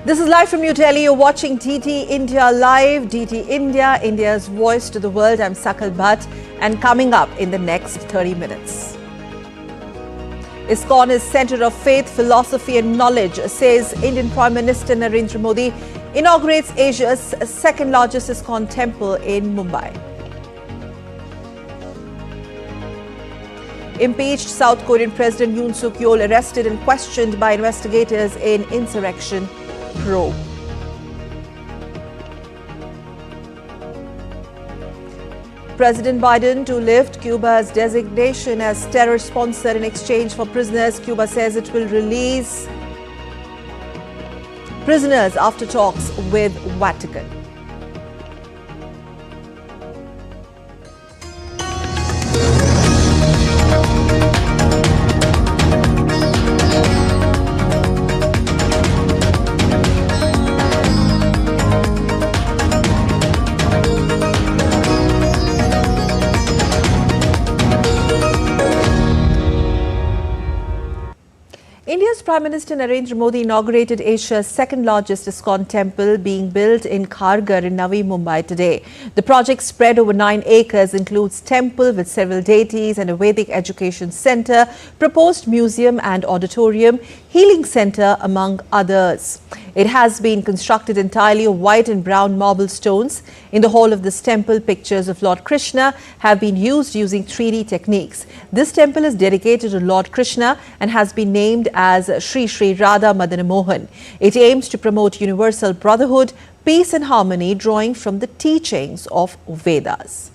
This is live from New Delhi. You're watching DT India Live. DT India, India's voice to the world. I'm Sakal Bhatt, and coming up in the next 30 minutes. ISKCON is center of faith, philosophy and knowledge, says Indian Prime Minister Narendra Modi. Inaugurates Asia's second largest ISKCON temple in Mumbai. Impeached South Korean President Yoon arrested and questioned by investigators in insurrection probe. President Biden to lift Cuba's designation as terror sponsor in exchange for prisoners. Cuba says it will release prisoners after talks with Vatican. India's Prime Minister Narendra Modi inaugurated Asia's second largest ISKCON temple being built in Kharghar in Navi Mumbai today. The project, spread over 9 acres, includes temple with several deities and a Vedic education centre, proposed museum and auditorium, healing centre among others. It has been constructed entirely of white and brown marble stones. In the hall of this temple, pictures of Lord Krishna have been used using 3D techniques. This temple is dedicated to Lord Krishna and has been named as Shri Radha Madana Mohan. It aims to promote universal brotherhood, peace and harmony, drawing from the teachings of Vedas.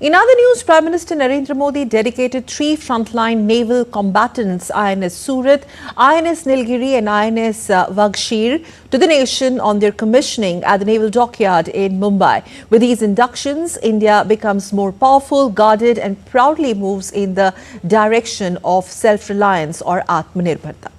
In other news, Prime Minister Narendra Modi dedicated 3 frontline naval combatants, INS Surat, INS Nilgiri and INS Vakshir, to the nation on their commissioning at the Naval Dockyard in Mumbai. With these inductions, India becomes more powerful, guarded and proudly moves in the direction of self-reliance or Atmanirbharta.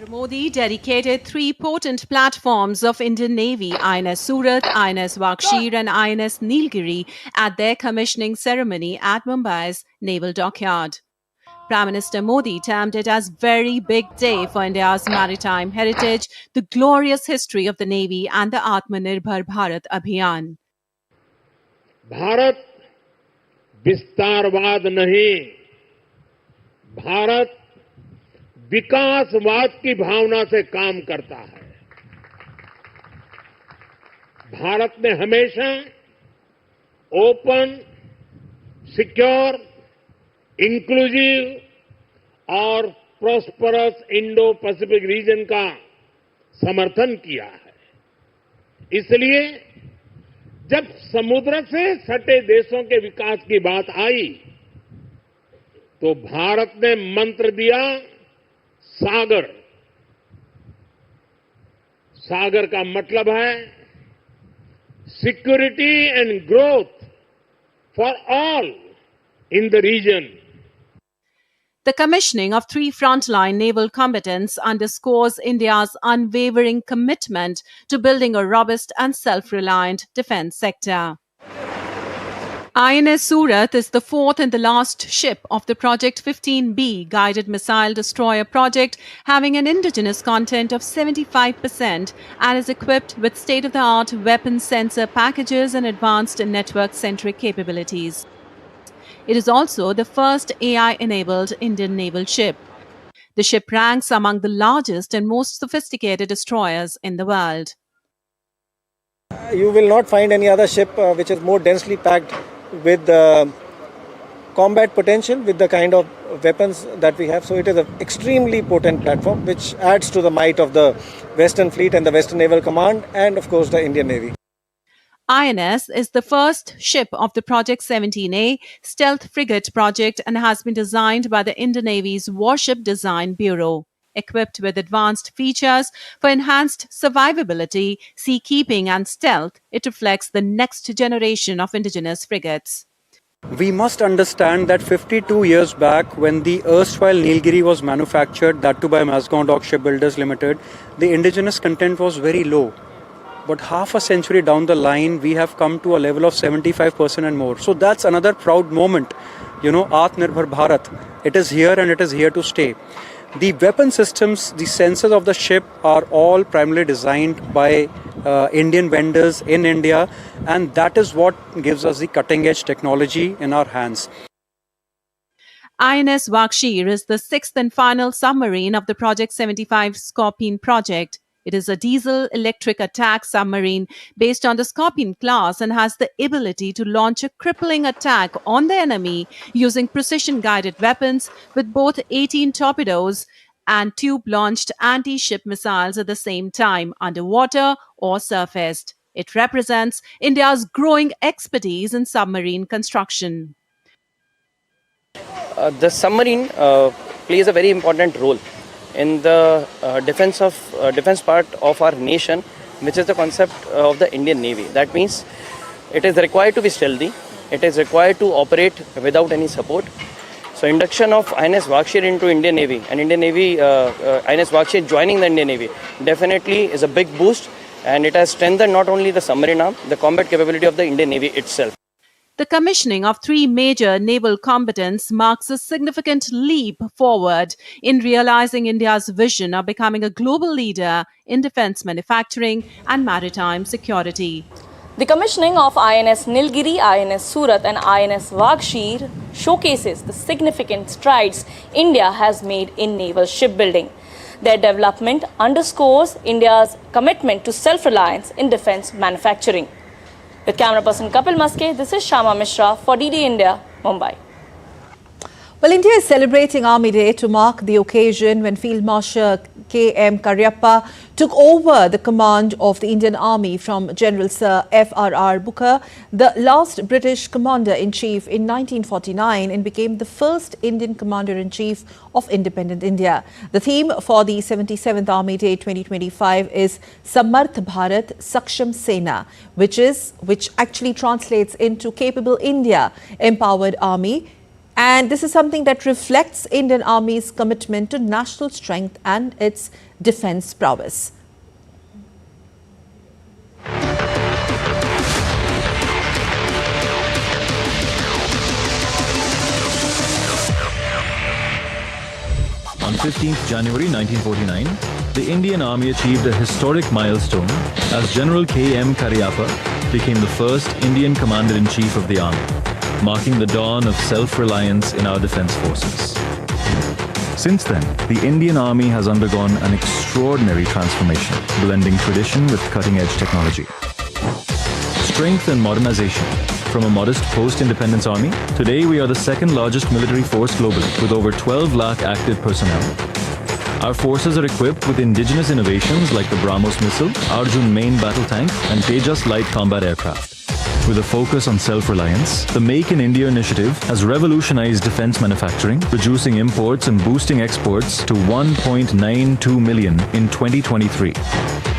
Modi dedicated 3 potent platforms of Indian Navy, INS Surat, INS Vakshir and INS Nilgiri, at their commissioning ceremony at Mumbai's Naval Dockyard. Prime Minister Modi termed it as very big day for India's maritime heritage, the glorious history of the Navy and the Atmanirbhar Bharat Abhiyan. Bharat विस्तारवाद नहीं, भारत विकासवाद की भावना से काम करता है। भारत ने हमेशा open, secure, inclusive और prosperous Indo Pacific region का समर्थन किया है। इसलिए जब समुद्र से सटे देशों के विकास की बात आई तो भारत ने मंत्र दिया सागर। सागर का मतलब है security and growth for all in the region. The commissioning of 3 frontline naval combatants underscores India's unwavering commitment to building a robust and self-reliant defense sector. INS Surat is the 4th and the last ship of the Project 15B guided missile destroyer project, having an indigenous content of 75% and is equipped with state-of-the-art weapon sensor packages and advanced network-centric capabilities. It is also the first AI-enabled Indian naval ship. The ship ranks among the largest and most sophisticated destroyers in the world. you will not find any other ship which is more densely packed with combat potential, with the kind of weapons that we have. So it is an extremely potent platform which adds to the might of the Western Fleet and the Western Naval Command and of course the Indian Navy. INS is the first ship of the Project 17A stealth frigate project and has been designed by the Indian Navy's Warship Design Bureau. Equipped with advanced features for enhanced survivability, seakeeping and stealth, it reflects the next generation of indigenous frigates. We must understand that 52 years back, when the erstwhile Nilgiri was manufactured, that too by Mazgaon Dock Shipbuilders Limited, the indigenous content was very low. But half a century down the line, we have come to a level of 75% and more. So that's another proud moment. Atmanirbhar Bharat. It is here and it is here to stay. The weapon systems, the sensors of the ship are all primarily designed by Indian vendors in India, and that is what gives us the cutting edge technology in our hands. INS Vakshir is the sixth and final submarine of the Project 75 Scorpion project. It is a diesel-electric attack submarine based on the Scorpion class and has the ability to launch a crippling attack on the enemy using precision-guided weapons with both 18 torpedoes and tube-launched anti-ship missiles at the same time, underwater or surfaced. It represents India's growing expertise in submarine construction. The submarine plays a very important role in the defense part of our nation, which is the concept of the Indian Navy. That means it is required to be stealthy, it is required to operate without any support. So induction of INS Vakshir into Indian Navy and Indian Navy, INS Vakshir joining the Indian Navy definitely is a big boost, and it has strengthened not only the submarine arm, the combat capability of the Indian Navy itself. The commissioning of 3 major naval combatants marks a significant leap forward in realizing India's vision of becoming a global leader in defense manufacturing and maritime security. The commissioning of INS Nilgiri, INS Surat and INS Vakshir showcases the significant strides India has made in naval shipbuilding. Their development underscores India's commitment to self-reliance in defense manufacturing. With camera person Kapil Maske, this is Shama Mishra for DD India, Mumbai. Well, India is celebrating Army Day to mark the occasion when Field Marshal K.M. Cariappa took over the command of the Indian Army from General Sir F.R.R. Booker, the last British Commander-in-Chief in 1949, and became the first Indian Commander-in-Chief of independent India. The theme for the 77th Army Day 2025 is Samarth Bharat Saksham Sena, which actually translates into Capable India, Empowered Army. And this is something that reflects Indian Army's commitment to national strength and its defense prowess. On 15th January 1949, the Indian Army achieved a historic milestone as General K.M. Cariappa became the first Indian Commander-in-Chief of the Army, marking the dawn of self-reliance in our defense forces. Since then, the Indian Army has undergone an extraordinary transformation, blending tradition with cutting-edge technology. Strength and modernization. From a modest post-independence army, today we are the second largest military force globally, with over 12 lakh active personnel. Our forces are equipped with indigenous innovations like the BrahMos missile, Arjun main battle tank, and Tejas light combat aircraft. With a focus on self-reliance, the Make in India initiative has revolutionized defense manufacturing, reducing imports and boosting exports to 1.92 million in 2023.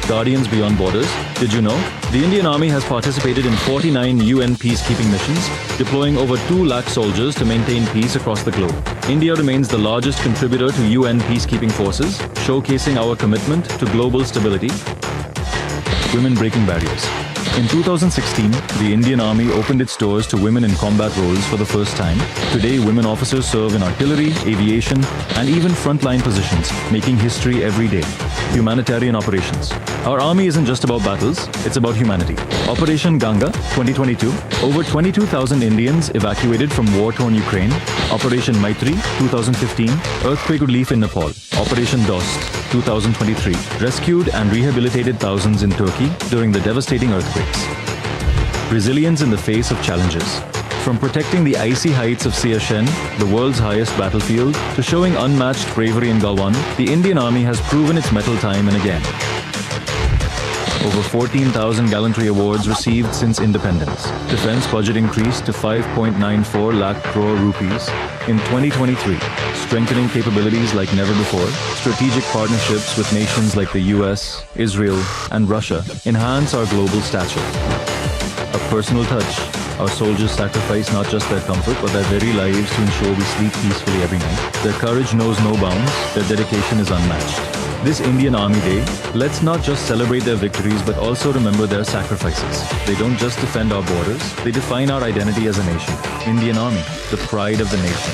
Guardians Beyond Borders. Did you know? The Indian Army has participated in 49 UN peacekeeping missions, deploying over 2 lakh soldiers to maintain peace across the globe. India remains the largest contributor to UN peacekeeping forces, showcasing our commitment to global stability. Women breaking barriers. In 2016, the Indian Army opened its doors to women in combat roles for the first time. Today, women officers serve in artillery, aviation, and even frontline positions, making history every day. Humanitarian operations. Our army isn't just about battles, it's about humanity. Operation Ganga 2022, over 22,000 Indians evacuated from war-torn Ukraine. Operation Maitri 2015, earthquake relief in Nepal. Operation Dost 2023, rescued and rehabilitated thousands in Turkey during the devastating earthquakes. Resilience in the face of challenges. From protecting the icy heights of Siachen, the world's highest battlefield, to showing unmatched bravery in Galwan, the Indian Army has proven its mettle time and again. Over 14,000 gallantry awards received since independence. Defense budget increased to 5.94 lakh crore rupees in 2023, strengthening capabilities like never before. Strategic partnerships with nations like the US, Israel, and Russia enhance our global stature. A personal touch. Our soldiers sacrifice not just their comfort, but their very lives to ensure we sleep peacefully every night. Their courage knows no bounds. Their dedication is unmatched. This Indian Army Day, let's not just celebrate their victories, but also remember their sacrifices. They don't just defend our borders, they define our identity as a nation. Indian Army, the pride of the nation.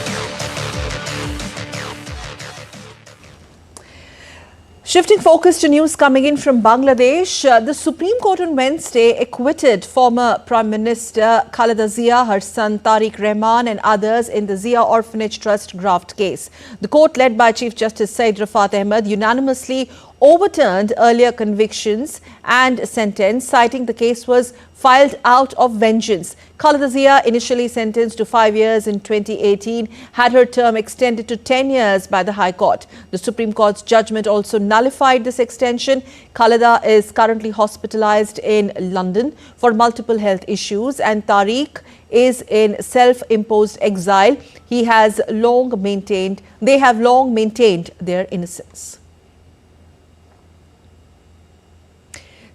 Shifting focus to news coming in from Bangladesh, the Supreme Court on Wednesday acquitted former Prime Minister Khaleda Zia, her son Tariq Rahman and others in the Zia Orphanage Trust graft case. The court, led by Chief Justice Said Rafat Ahmed, unanimously overturned earlier convictions and sentence, citing the case was filed out of vengeance. Khaleda Zia, initially sentenced to 5 years in 2018, had her term extended to 10 years by the High Court. The Supreme Court's judgment also nullified this extension. Khaleda is currently hospitalized in London for multiple health issues, and Tariq is in self-imposed exile. They have long maintained their innocence.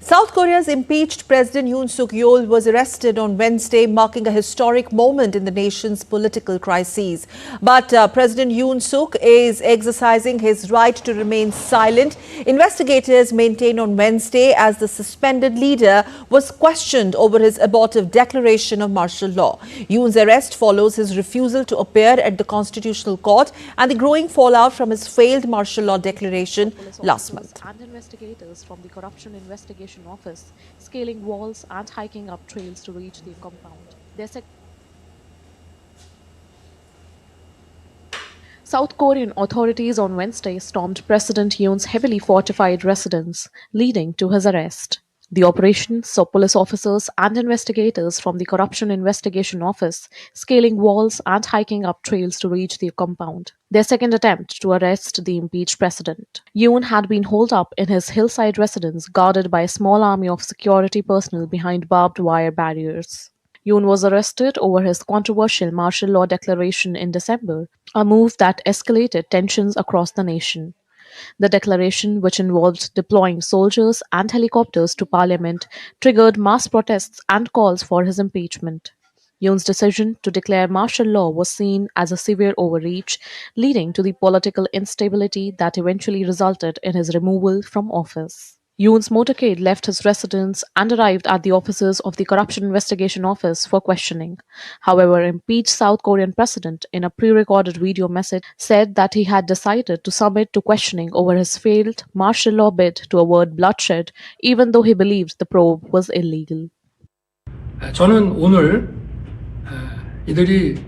South Korea's impeached President Yoon Suk-yeol was arrested on Wednesday, marking a historic moment in the nation's political crises. But President Yoon Suk is exercising his right to remain silent. Investigators maintained on Wednesday as the suspended leader was questioned over his abortive declaration of martial law. Yoon's arrest follows his refusal to appear at the Constitutional Court and the growing fallout from his failed martial law declaration last month. And investigators from the Corruption Investigation Office scaling walls and hiking up trails to reach the compound. South Korean authorities on Wednesday stormed President Yoon's heavily fortified residence, leading to his arrest. The operation saw police officers and investigators from the Corruption Investigation Office scaling walls and hiking up trails to reach the compound. Their second attempt to arrest the impeached president. Yoon had been holed up in his hillside residence, guarded by a small army of security personnel behind barbed wire barriers. Yoon was arrested over his controversial martial law declaration in December, a move that escalated tensions across the nation. The declaration, which involved deploying soldiers and helicopters to parliament, triggered mass protests and calls for his impeachment. Yoon's decision to declare martial law was seen as a severe overreach, leading to the political instability that eventually resulted in his removal from office. Yoon's motorcade left his residence and arrived at the offices of the Corruption Investigation Office for questioning. However, impeached South Korean president, in a pre-recorded video message, said that he had decided to submit to questioning over his failed martial law bid to avert bloodshed, even though he believed the probe was illegal. 저는 오늘 이들이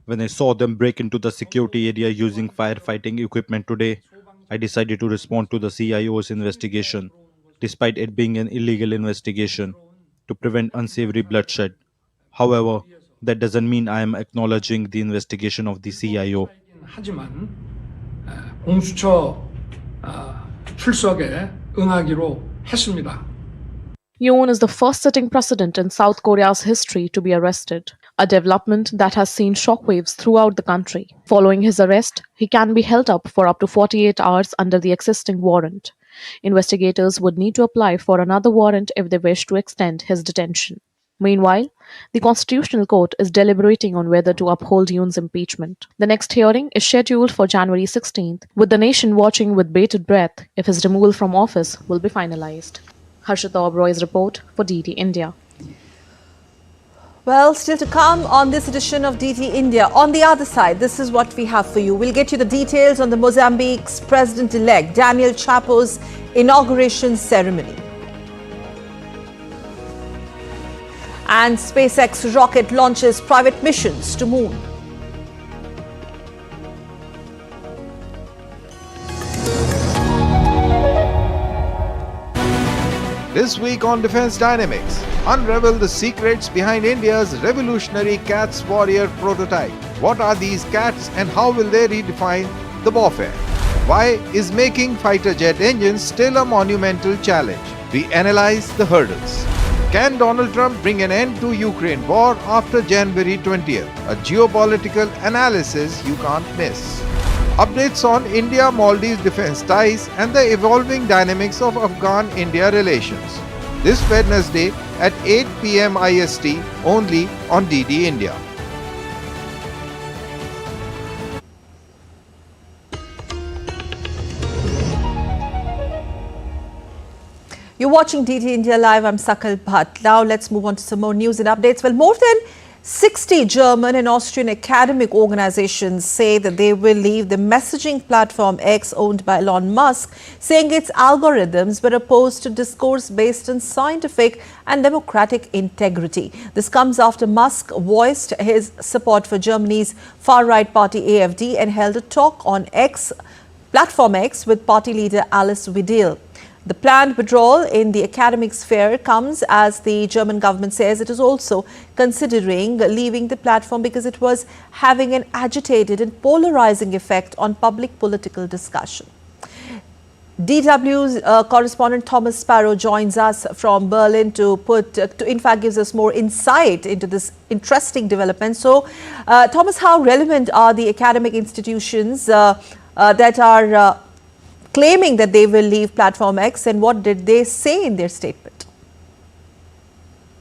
When I saw them break into the security area using firefighting equipment today, I decided to respond to the CIO's investigation, despite it being an illegal investigation, to prevent unsavory bloodshed. However, that doesn't mean I am acknowledging the investigation of the CIO. 하지만 공수처 출석에 응하기로 했습니다. Yoon is the first sitting president in South Korea's history to be arrested, a development that has seen shockwaves throughout the country. Following his arrest, he can be held up for up to 48 hours under the existing warrant. Investigators would need to apply for another warrant if they wish to extend his detention. Meanwhile, the Constitutional Court is deliberating on whether to uphold Yoon's impeachment. The next hearing is scheduled for January 16th, with the nation watching with bated breath if his removal from office will be finalized. Harshita Oberoy's report for DD India. Well, still to come on this edition of DT India. On the other side, this is what we have for you. We'll get you the details on the Mozambique's president-elect Daniel Chapo's inauguration ceremony. And SpaceX rocket launches private missions to Moon. This week on Defense Dynamics, unravel the secrets behind India's revolutionary CATS warrior prototype. What are these CATS and how will they redefine the warfare? Why is making fighter jet engines still a monumental challenge? We analyze the hurdles. Can Donald Trump bring an end to Ukraine war after January 20th? A geopolitical analysis you can't miss. Updates on India-Maldives defense ties and the evolving dynamics of Afghan-India relations. This Wednesday at 8 p.m. IST only on DD India. You're watching DT India Live. I'm Sakal Bhatt. Now let's move on to some more news and updates. Well, more than 60 German and Austrian academic organizations say that they will leave the messaging platform X owned by Elon Musk, saying its algorithms were opposed to discourse based on scientific and democratic integrity. This comes after Musk voiced his support for Germany's far-right party AfD and held a talk on X, platform X, with party leader Alice Weidel. The planned withdrawal in the academic sphere comes as the German government says it is also considering leaving the platform because it was having an agitated and polarizing effect on public political discussion. DW's correspondent Thomas Sparrow joins us from Berlin to in fact gives us more insight into this interesting development. So, Thomas, how relevant are the academic institutions that are claiming that they will leave Platform X, and what did they say in their statement?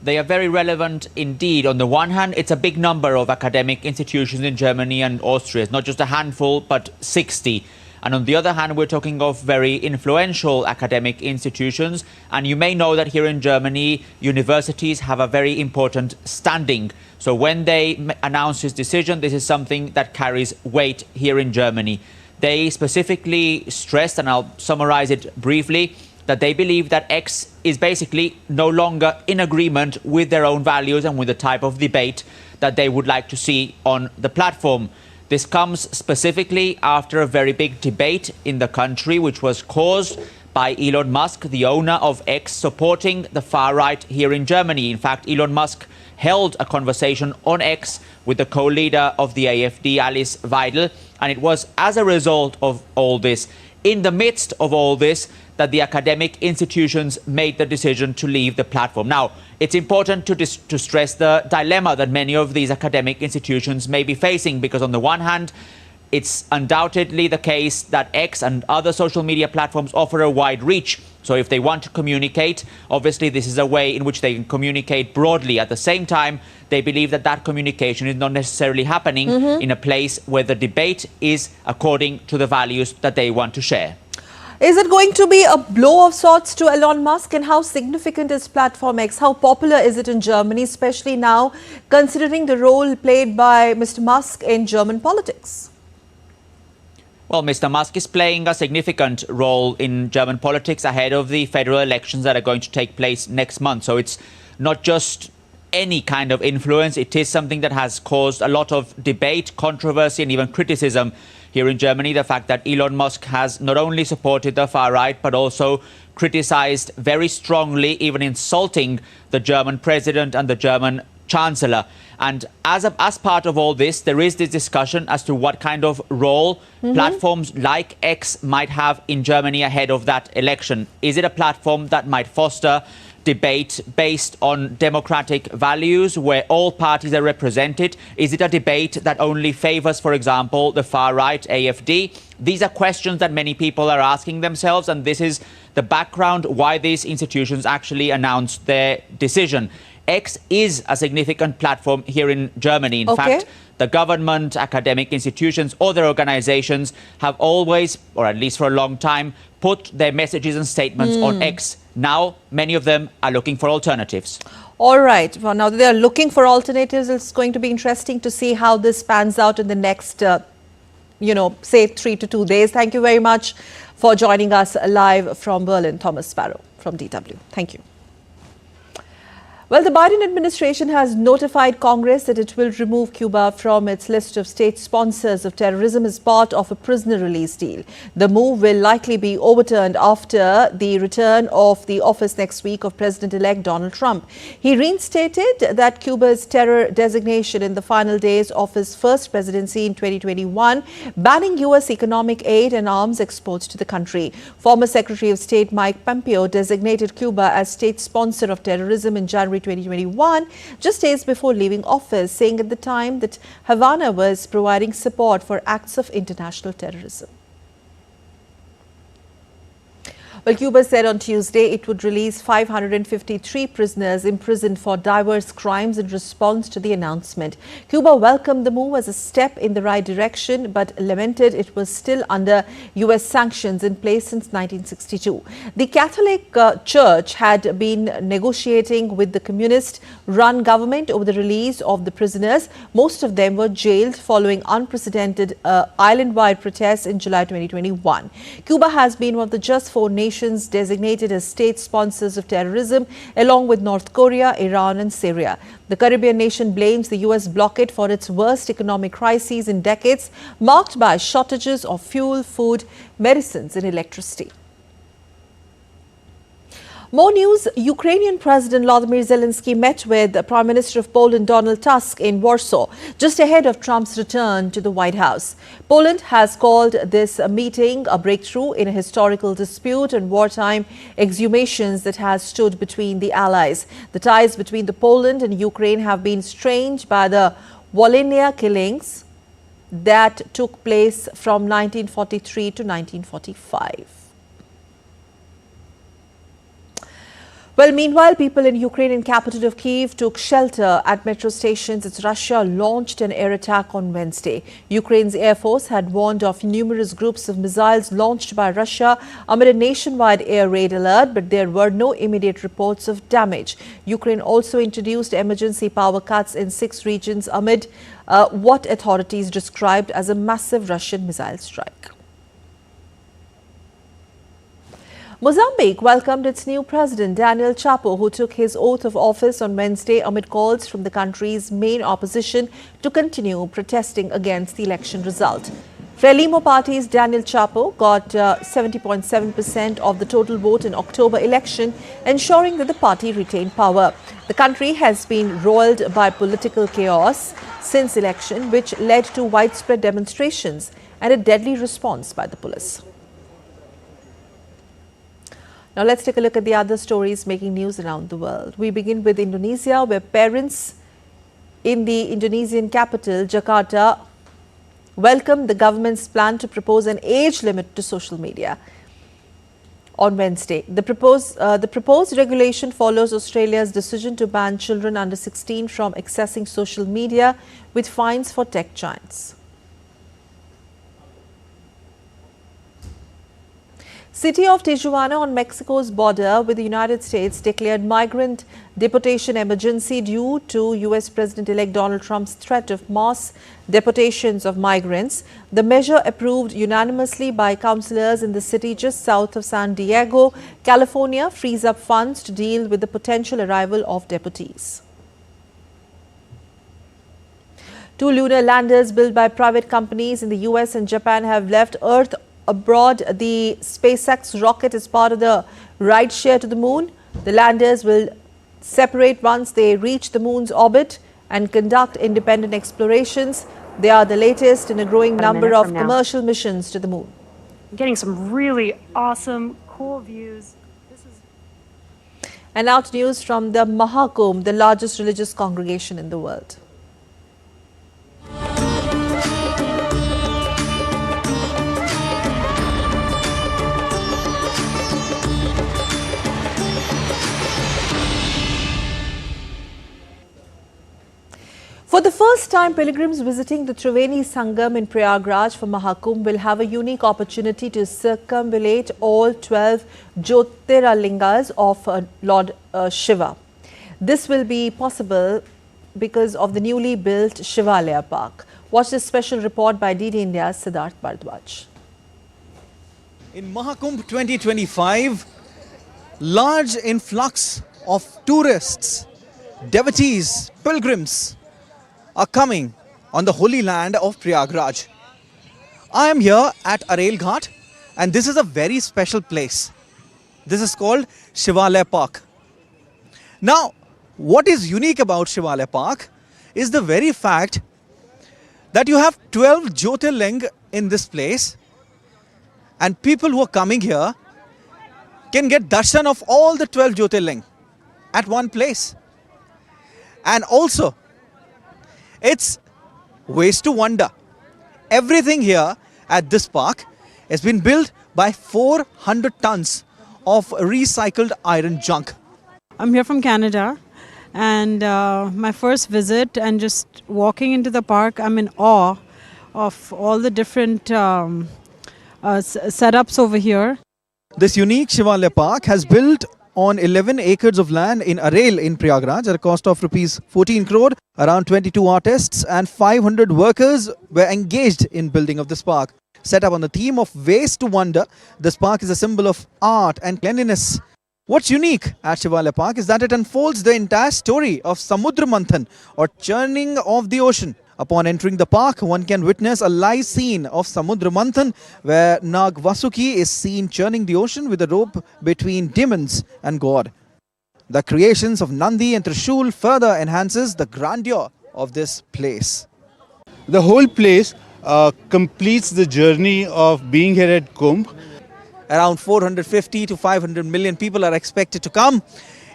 They are very relevant indeed. On the one hand, it's a big number of academic institutions in Germany and Austria. It's not just a handful, but 60. And on the other hand, we're talking of very influential academic institutions. And you may know that here in Germany, universities have a very important standing. So when they announce this decision, this is something that carries weight here in Germany. They specifically stressed, and I'll summarize it briefly, that they believe that X is basically no longer in agreement with their own values and with the type of debate that they would like to see on the platform. This comes specifically after a very big debate in the country, which was caused by Elon Musk, the owner of X, supporting the far right here in Germany. In fact, Elon Musk held a conversation on X with the co-leader of the AfD, Alice Weidel, and it was as a result of all this, in the midst of all this, that the academic institutions made the decision to leave the platform. Now, it's important to stress the dilemma that many of these academic institutions may be facing, because on the one hand, it's undoubtedly the case that X and other social media platforms offer a wide reach. So if they want to communicate, obviously this is a way in which they can communicate broadly. At the same time, they believe that that communication is not necessarily happening in a place where the debate is according to the values that they want to share. Is it going to be a blow of sorts to Elon Musk, and how significant is Platform X? How popular is it in Germany, especially now considering the role played by Mr. Musk in German politics? Well, Mr. Musk is playing a significant role in German politics ahead of the federal elections that are going to take place next month. So it's not just any kind of influence. It is something that has caused a lot of debate, controversy, and even criticism here in Germany. The fact that Elon Musk has not only supported the far right, but also criticized very strongly, even insulting the German president and the German chancellor. And as part of all this, there is this discussion as to what kind of role platforms like X might have in Germany ahead of that election. Is it a platform that might foster debate based on democratic values where all parties are represented? Is it a debate that only favors, for example, the far right, AfD? These are questions that many people are asking themselves, and this is the background why these institutions actually announced their decision. X is a significant platform here in Germany. In fact, the government, academic institutions, other organizations have always, or at least for a long time, put their messages and statements on X. Now, many of them are looking for alternatives. All right. Well, now that they are looking for alternatives, it's going to be interesting to see how this pans out in the next, say 3 to 2 days. Thank you very much for joining us live from Berlin, Thomas Sparrow from DW. Thank you. Well, the Biden administration has notified Congress that it will remove Cuba from its list of state sponsors of terrorism as part of a prisoner release deal. The move will likely be overturned after the return of the office next week of President-elect Donald Trump. He reinstated that Cuba's terror designation in the final days of his first presidency in 2021, banning U.S. economic aid and arms exports to the country. Former Secretary of State Mike Pompeo designated Cuba as state sponsor of terrorism in January 2021, just days before leaving office, saying at the time that Havana was providing support for acts of international terrorism. Well, Cuba said on Tuesday it would release 553 prisoners imprisoned for diverse crimes in response to the announcement. Cuba welcomed the move as a step in the right direction, but lamented it was still under U.S. sanctions in place since 1962. The Catholic Church had been negotiating with the communist-run government over the release of the prisoners. Most of them were jailed following unprecedented island-wide protests in July 2021. Cuba has been one of the just 4 nations designated as state sponsors of terrorism, along with North Korea, Iran and Syria. The Caribbean nation blames the U.S. blockade for its worst economic crises in decades, marked by shortages of fuel, food, medicines and electricity. More news. Ukrainian President Volodymyr Zelensky met with the Prime Minister of Poland, Donald Tusk, in Warsaw, just ahead of Trump's return to the White House. Poland has called this meeting a breakthrough in a historical dispute and wartime exhumations that has stood between the allies. The ties between Poland and Ukraine have been strained by the Volhynia killings that took place from 1943 to 1945. Well, meanwhile, people in Ukrainian capital of Kyiv took shelter at metro stations as Russia launched an air attack on Wednesday. Ukraine's Air Force had warned of numerous groups of missiles launched by Russia amid a nationwide air raid alert, but there were no immediate reports of damage. Ukraine also introduced emergency power cuts in 6 regions amid what authorities described as a massive Russian missile strike. Mozambique welcomed its new president, Daniel Chapo, who took his oath of office on Wednesday amid calls from the country's main opposition to continue protesting against the election result. Frelimo Party's Daniel Chapo got 70.7% of the total vote in October election, ensuring that the party retained power. The country has been roiled by political chaos since election, which led to widespread demonstrations and a deadly response by the police. Now let's take a look at the other stories making news around the world. We begin with Indonesia, where parents in the Indonesian capital, Jakarta, welcomed the government's plan to propose an age limit to social media. On Wednesday, the proposed regulation follows Australia's decision to ban children under 16 from accessing social media with fines for tech giants. City of Tijuana on Mexico's border with the United States declared migrant deportation emergency due to U.S. President-elect Donald Trump's threat of mass deportations of migrants. The measure, approved unanimously by councillors in the city just south of San Diego, California, frees up funds to deal with the potential arrival of deportees. 2 lunar landers built by private companies in the U.S. and Japan have left Earth aboard the SpaceX rocket as part of the rideshare to the moon. The landers will separate once they reach the moon's orbit and conduct independent explorations. They are the latest in a growing number of commercial missions to the moon. I'm getting some really awesome, cool views. And now to news from the Mahakumbh, the largest religious congregation in the world. For the first time, pilgrims visiting the Triveni Sangam in Prayagraj for Mahakumbh will have a unique opportunity to circumambulate all 12 Jyotirlingas of Lord Shiva. This will be possible because of the newly built Shivalaya Park. Watch this special report by DD India's Siddharth Bharadwaj. In Mahakumbh 2025, large influx of tourists, devotees, pilgrims are coming on the holy land of Prayagraj. I am here at Arel Ghat and this is a very special place. This is called Shivalaya Park. Now, what is unique about Shivalaya Park is the very fact that you have 12 Jyotirling in this place, and people who are coming here can get darshan of all the 12 Jyotirling at one place. And also, it's waste to wonder. Everything here at this park has been built by 400 tons of recycled iron junk. I'm here from Canada, and my first visit, and just walking into the park, I'm in awe of all the different setups over here. This unique Shivalaya Park has built on 11 acres of land in Arel in Prayagraj at a cost of rupees 14 crore. Around 22 artists and 500 workers were engaged in building of this park. Set up on the theme of waste to wonder, this park is a symbol of art and cleanliness. What's unique at Shivalaya Park is that it unfolds the entire story of Samudra Manthan, or churning of the ocean. Upon entering the park, one can witness a live scene of Samudra Manthan, where Nag Vasuki is seen churning the ocean with a rope between demons and God. The creations of Nandi and Trishul further enhances the grandeur of this place. The whole place completes the journey of being here at Kumbh. Around 450 to 500 million people are expected to come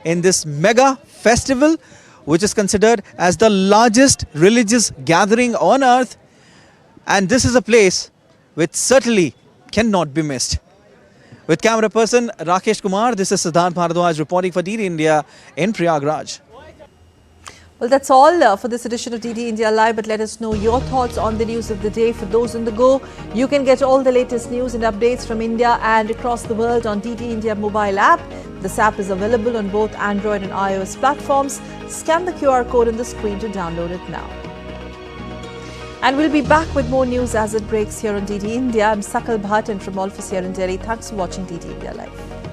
in this mega festival, which is considered as the largest religious gathering on earth. And this is a place which certainly cannot be missed. With camera person Rakesh Kumar, this is Siddharth Bharadwaj reporting for DD India in Prayagraj. Well, that's all for this edition of DD India Live, but let us know your thoughts on the news of the day. For those on the go, you can get all the latest news and updates from India and across the world on DD India mobile app. This app is available on both Android and iOS platforms. Scan the QR code on the screen to download it now. And we'll be back with more news as it breaks here on DD India. I'm Sakal Bhatt, and from all of us here in Delhi, thanks for watching DD India Live.